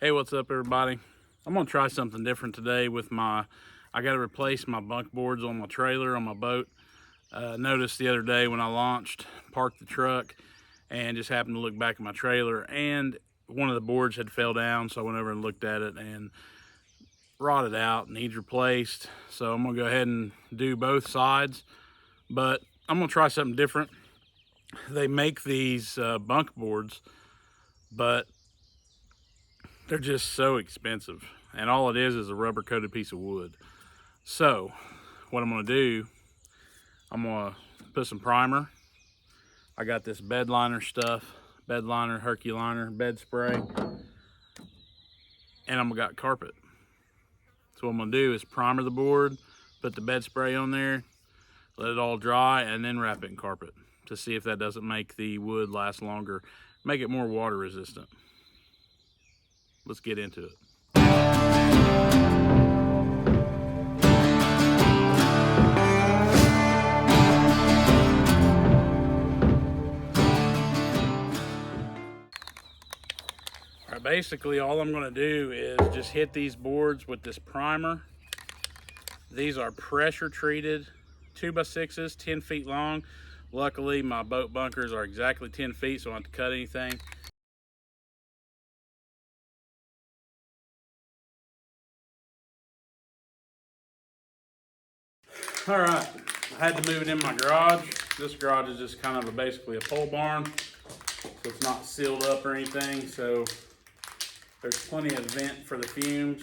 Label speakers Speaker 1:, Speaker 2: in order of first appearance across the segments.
Speaker 1: Hey, what's up everybody? I'm gonna try something different today with I gotta replace my bunk boards on my trailer on my boat. Noticed the other day when I launched, parked the truck, and just happened to look back at my trailer, and one of the boards had fell down, so I went over and looked at it and rotted out, needs replaced. So I'm gonna go ahead and do both sides, but I'm gonna try something different. They make these bunk boards, but they're just so expensive, and all it is a rubber coated piece of wood. So what I'm gonna do, I'm gonna put some primer. I got this Bedliner stuff, Bedliner, Herculiner, bed spray, and I'm got carpet. So what I'm gonna do is primer the board, put the bed spray on there, let it all dry, and then wrap it in carpet to see if that doesn't make the wood last longer, make it more water resistant. Let's get into it. All right, basically all I'm gonna do is just hit these boards with this primer. These are pressure treated 2x6s, 10 feet long. Luckily, my boat bunkers are exactly 10 feet, so I don't have to cut anything. All right, I had to move it in my garage. This garage is just kind of basically a pole barn, so it's not sealed up or anything, so there's plenty of vent for the fumes.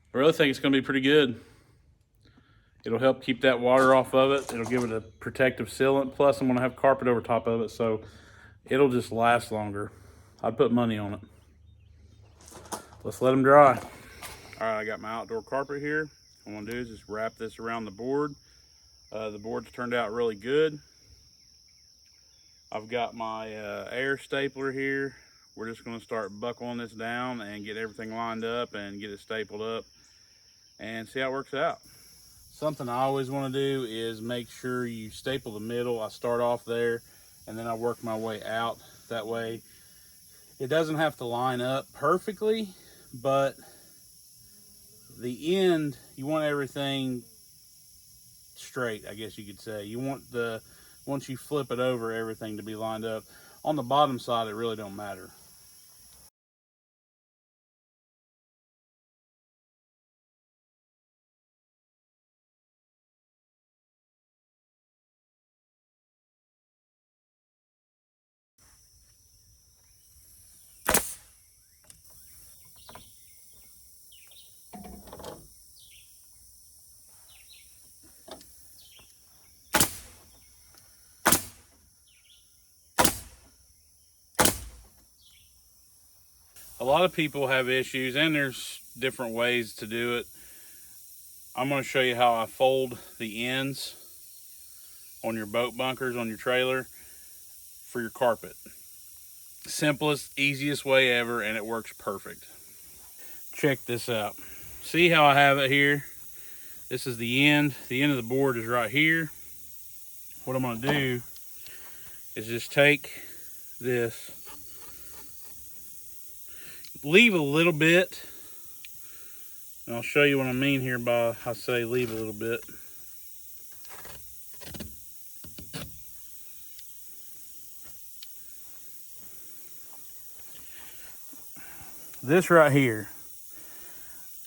Speaker 1: I really think it's gonna be pretty good. It'll help keep that water off of it. It'll give it a protective sealant. Plus, I'm gonna have carpet over top of it, so it'll just last longer. I'd put money on it. Let's let them dry. All right, I got my outdoor carpet here. What I'm gonna do is just wrap this around the board. The board's turned out really good. I've got my air stapler here. We're just gonna start buckling this down and get everything lined up and get it stapled up and see how it works out. Something I always wanna do is make sure you staple the middle. I start off there and then I work my way out. That way it doesn't have to line up perfectly, but the end, you want everything straight, I guess you could say. You want once you flip it over, everything to be lined up. On the bottom side, it really don't matter. A lot of people have issues, and there's different ways to do it. I'm going to show you how I fold the ends on your boat bunkers on your trailer for your carpet. Simplest, easiest way ever, and it works perfect. Check this out. See how I have it here? This is the end. The end of the board is right here. What I'm going to do is just take this, leave a little bit, and I'll show you what I mean here by I say leave a little bit. This right here,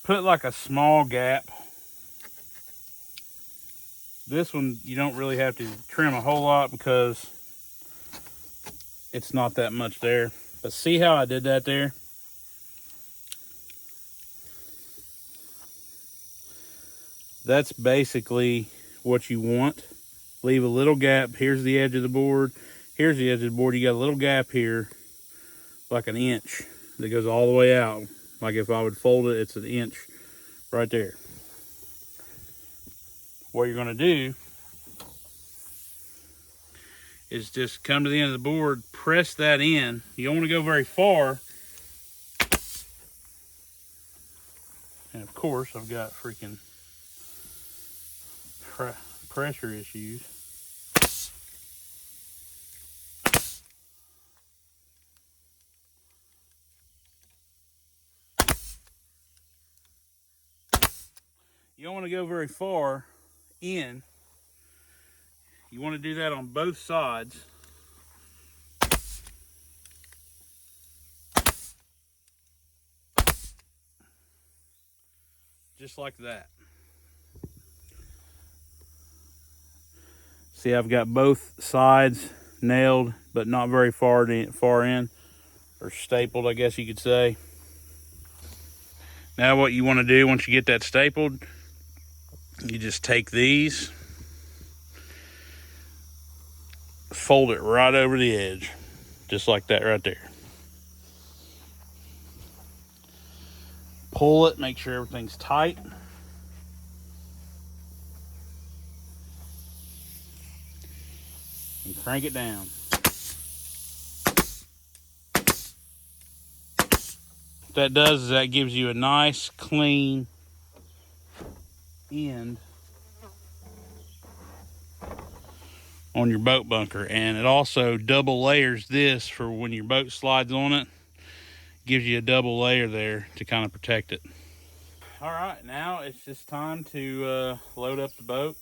Speaker 1: put like a small gap. This one you don't really have to trim a whole lot because it's not that much there. But see how I did that there? That's basically what you want. Leave a little gap. Here's the edge of the board. Here's the edge of the board. You got a little gap here, like an inch, that goes all the way out. Like if I would fold it, it's an inch right there. What you're gonna do is just come to the end of the board, press that in. You don't wanna go very far. And of course, I've got freaking pressure issues. You don't want to go very far in. You want to do that on both sides. Just like that. See, I've got both sides nailed, but not very far in, or stapled, I guess you could say. Now what you want to do once you get that stapled, you just take these, fold it right over the edge, just like that right there. Pull it, make sure everything's tight. And crank it down. What that does is that gives you a nice, clean end on your boat bunker, and it also double layers this for when your boat slides on it. Gives you a double layer there to kind of protect it. All right, now it's just time to load up the boat,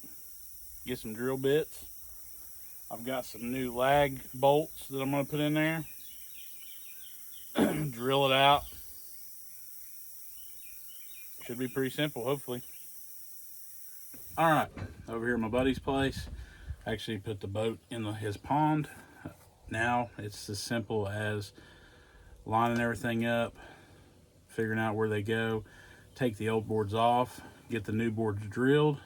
Speaker 1: get some drill bits. I've got some new lag bolts that I'm going to put in there. Drill it out. Should be pretty simple, hopefully. All right, over here at my buddy's place, I actually put the boat in his pond. Now it's as simple as lining everything up, figuring out where they go, take the old boards off, get the new boards drilled,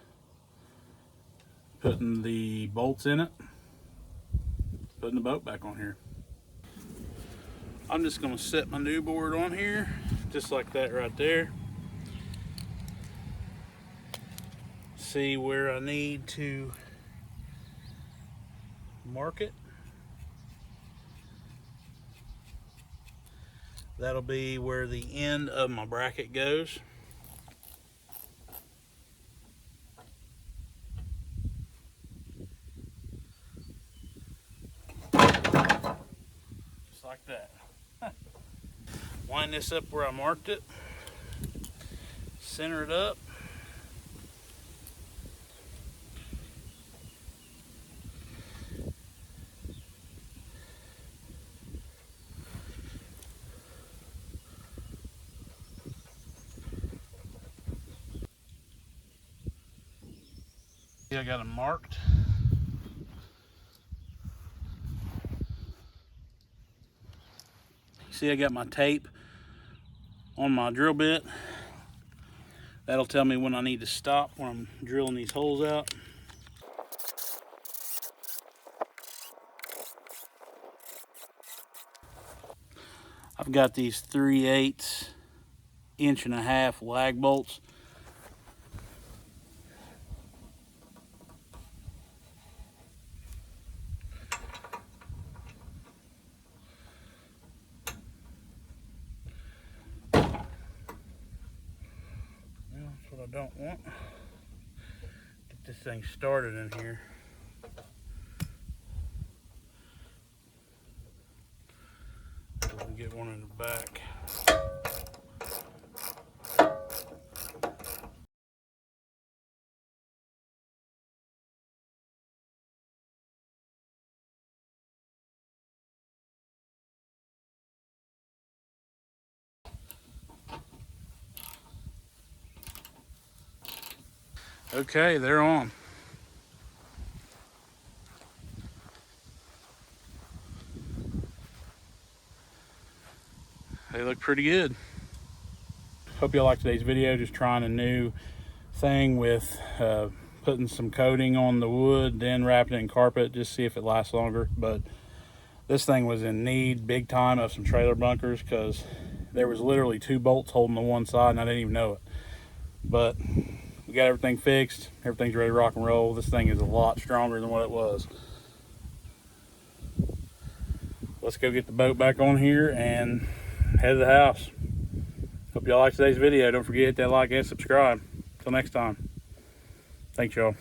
Speaker 1: putting the bolts in it, putting the boat back on here. I'm just going to set my new board on here, just like that right there. See where I need to mark it. That'll be where the end of my bracket goes. Just like that. Line this up where I marked it. Center it up. I got them marked. See, I got my tape on my drill bit. That'll tell me when I need to stop when I'm drilling these holes out. I've got these 3/8 1.5 lag bolts. That's what I don't want. Get this thing started in here. We'll get one in the back. Okay, they're on. They look pretty good. Hope you liked today's video. Just trying a new thing with putting some coating on the wood, then wrapping it in carpet, just see if it lasts longer. But this thing was in need big time of some trailer bunkers because there was literally 2 bolts holding the one side and I didn't even know it. But we got everything fixed. Everything's ready to rock and roll. This thing is a lot stronger than what it was. Let's go get the boat back on here and head to the house. Hope y'all like today's video. Don't forget to hit that like and subscribe. Till next time. Thanks, y'all.